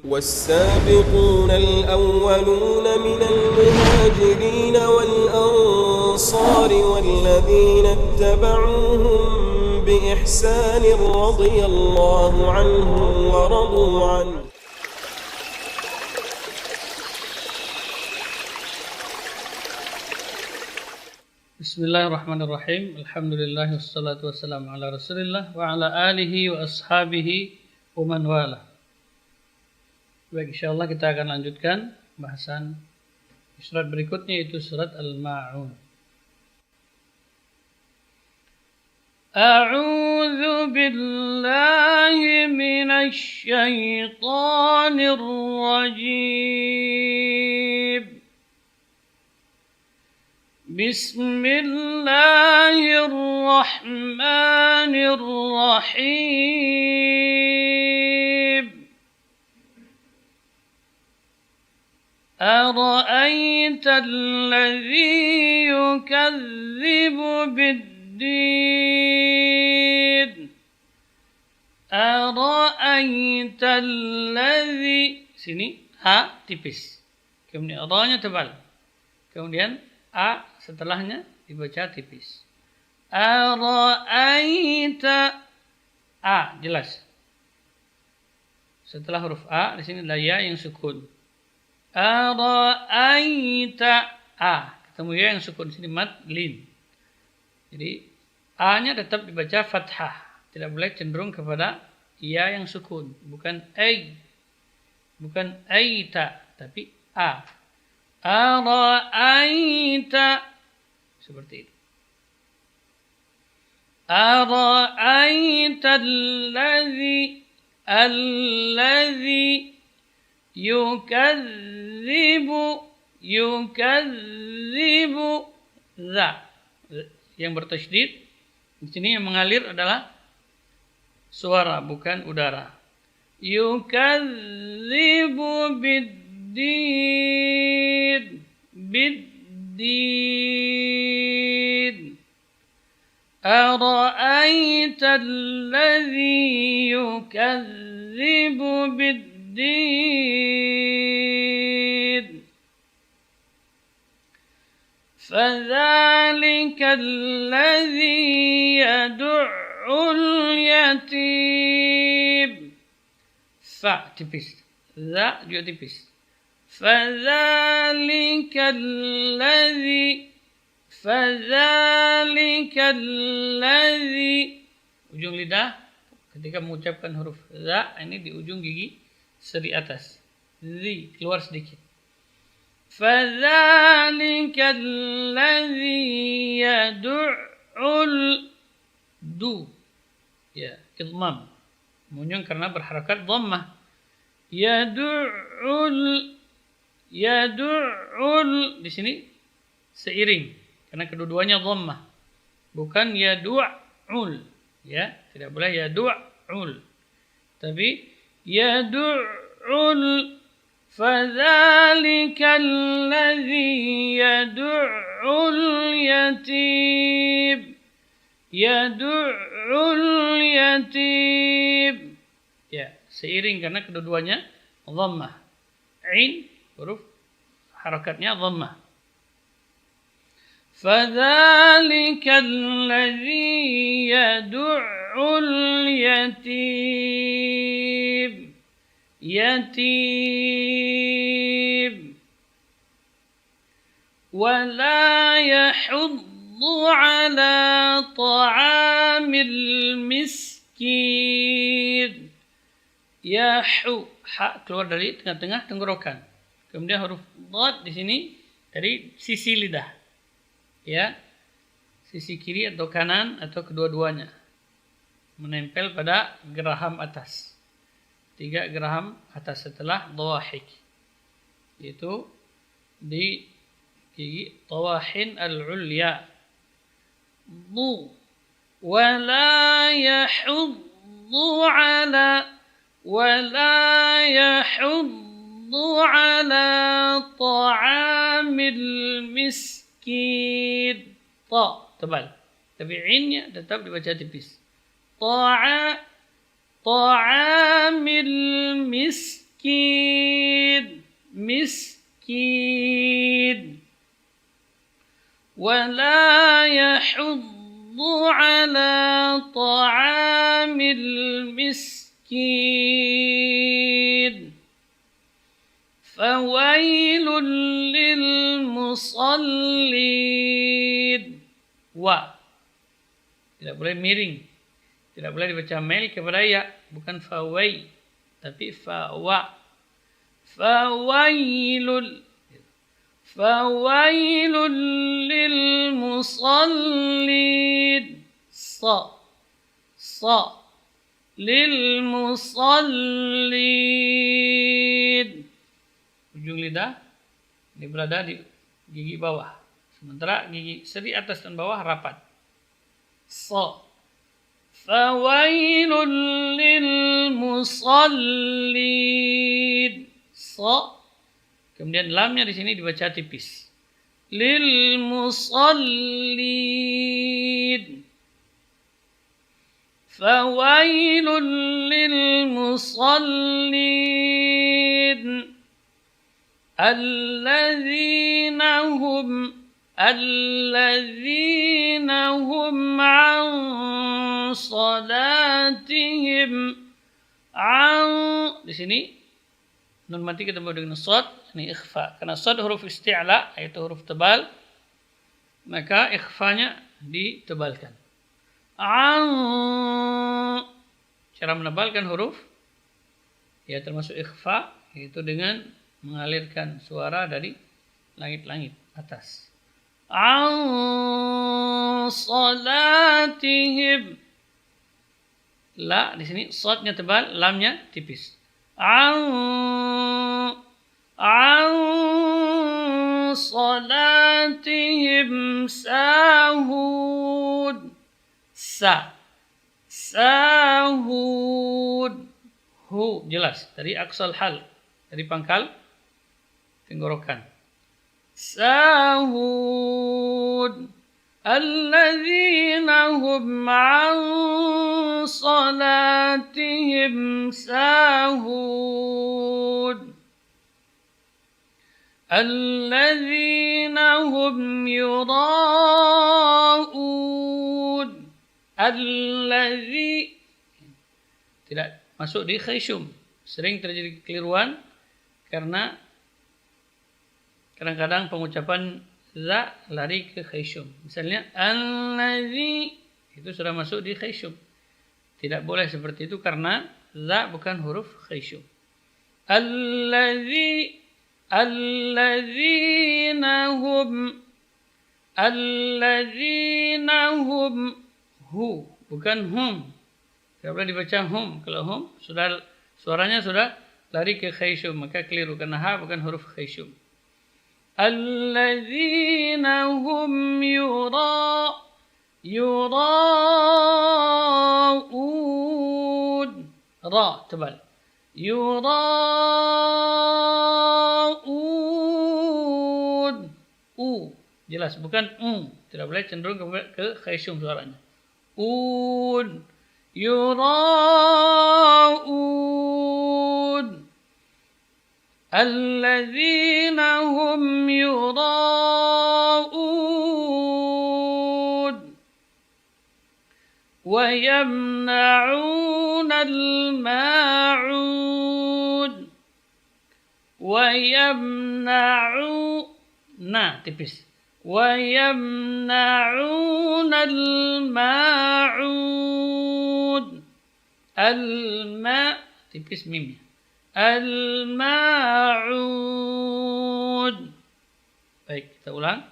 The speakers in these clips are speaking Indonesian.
والسابقون الأولون من المهاجرين والأنصار والذين اتبعوهم بإحسان رضي الله عنهم ورضوا عنه. Bismillahirrahmanirrahim. Alhamdulillah wassalatu wassalamu ala Rasulillah wa ala alihi wa ashabihi wa man wala. Baik, insyaallah kita akan lanjutkan bahasan surat berikutnya, yaitu surat Al-Ma'un. A'udzu billahi minasy syaithanir rajim. Bismillahirrahmanirrahim. أرأيت الذي يكذب بالدين أرأيت الذي, sini ha tipis, kemudian ra-nya tebal, kemudian a setelahnya dibaca tipis. Ara'aita, a jelas. Setelah huruf a di sini ada ya yang sukun. Ara'aita, a ketemu ya yang sukun, di sini mad lin. Jadi a-nya tetap dibaca fathah, tidak boleh cenderung kepada ya yang sukun, bukan ai, bukan aita, tapi a. Ara'aita, seperti itu. Ara'aita alladhi yukadzibu za, yang bertasydid di sini yang mengalir adalah suara, bukan udara. Yukadzibu biddin. Ara'aita alladhi yukadzibu biddin. Fadzalika alladhi yad'ul yatim. Fa tipis, za juga tipis. Fadzalika alladhi, ujung lidah ketika mengucapkan huruf za ini di ujung gigi seri atas, zi keluar sedikit. Fadzalika alladhi yad'ul du, ya idmam, muncul karena berharakat dhammah. Yad'ul di sini seiring karena kedua-duanya dhammah, bukan yad'ul, ya tidak boleh yad'ul, tapi yad'ul. Fadzalika alladhi yad'ul yatim. Yad'ul yatim, ya seiring karena kedua-duanya dhammah. Ain huruf harakatnya dhammah. Fadzalika alladhi yad'ul yatim. Yatim. Wa la yahuddu ala ta'amil miskin. Yahu, ha keluar dari tengah-tengah tenggorokan. Kemudian huruf dhad di sini dari sisi lidah, ya sisi kiri atau kanan atau kedua-duanya, menempel pada geraham atas, 3 geraham atas setelah dhawahik, yaitu di gigi tawahin al-ulya. Du wa la yahuddu ala ta'amil miskin. Ta tebal, tapi innya tetap dibaca tipis. Ta'amil miskin. ولا يحض على طعام المسكين فويل للمصلين. Wa tidak boleh miring, tidak boleh dibaca mail kepada ya, bukan fawai tapi fawa. Fawailul lil musallin. Sa lil musallin. Ujung lidah ini berada di gigi bawah, sementara gigi seri atas dan bawah rapat. Sa. Fawailul lil musallin. Sa. Kemudian lamnya di sini dibaca tipis. Lil musallin. Fawailul lil musallin. Alladzina hum an salatihim di sini nun mati ketemu dengan shad, ini ikhfa. Karena shad huruf isti'la, yaitu huruf tebal, maka ikhfanya ditebalkan. Cara menebalkan huruf ya termasuk ikhfa, yaitu dengan mengalirkan suara dari langit-langit atas. Salatihim. La di sini shadnya tebal, lamnya tipis. Salatihim sahud. Sahud. Hu jelas dari aqsal hal, dari pangkal tenggorokan. Sahud. Alladzina hum an salatihim sahud. Alladzina hum yura'un. Alladzi tidak masuk di khayshum. Sering terjadi kekeliruan karena kadang-kadang pengucapan za lari ke khayshum. Misalnya alladzi itu sudah masuk di khayshum. Tidak boleh seperti itu karena za bukan huruf khayshum. Alladzina hum hu bukan hum. Tidak boleh dibaca hum. Kalau hum sudah suaranya sudah lari ke khayshum, maka keliru karena ha bukan huruf khayshum. Alladzina hum yura'un. Ra tebal. Yura'un. Jelas bukan tidak boleh cenderung ke khayshum suaranya. Yura'un. Alladzina hum yura'un wa yamna'una al-ma'un. Wa yamna'una tipis. Wa yamna'una al-ma'un. Al-ma tipis mimnya. Al-ma'un. Baik, kita ulang.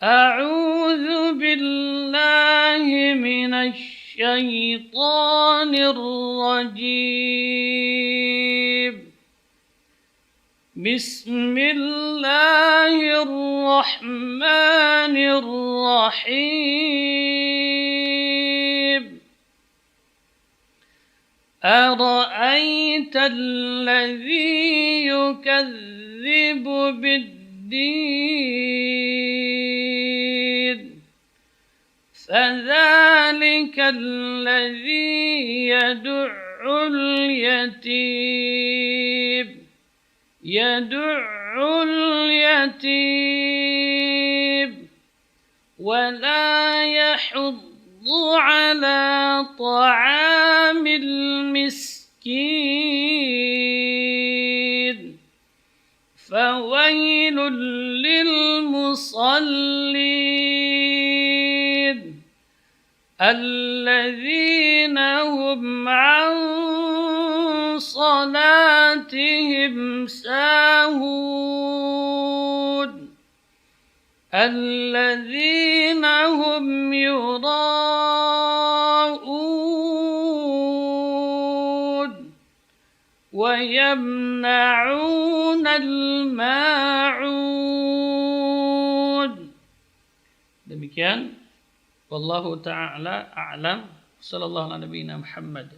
A'udzu billahi minasy syaithanir rajim. Bismillahirrahmanirrahim. أرأيت الذي يكذب بالدين فذلك الذي يدع اليتيم ولا يحض على طعام المسكين فويل للمصلين الذين هم عن صلاتهم ساهون الذين هم يراءون ويمنعون الماعون. Demikian wallahu taala a'lam. Sallallahu ala nabiyina Muhammad.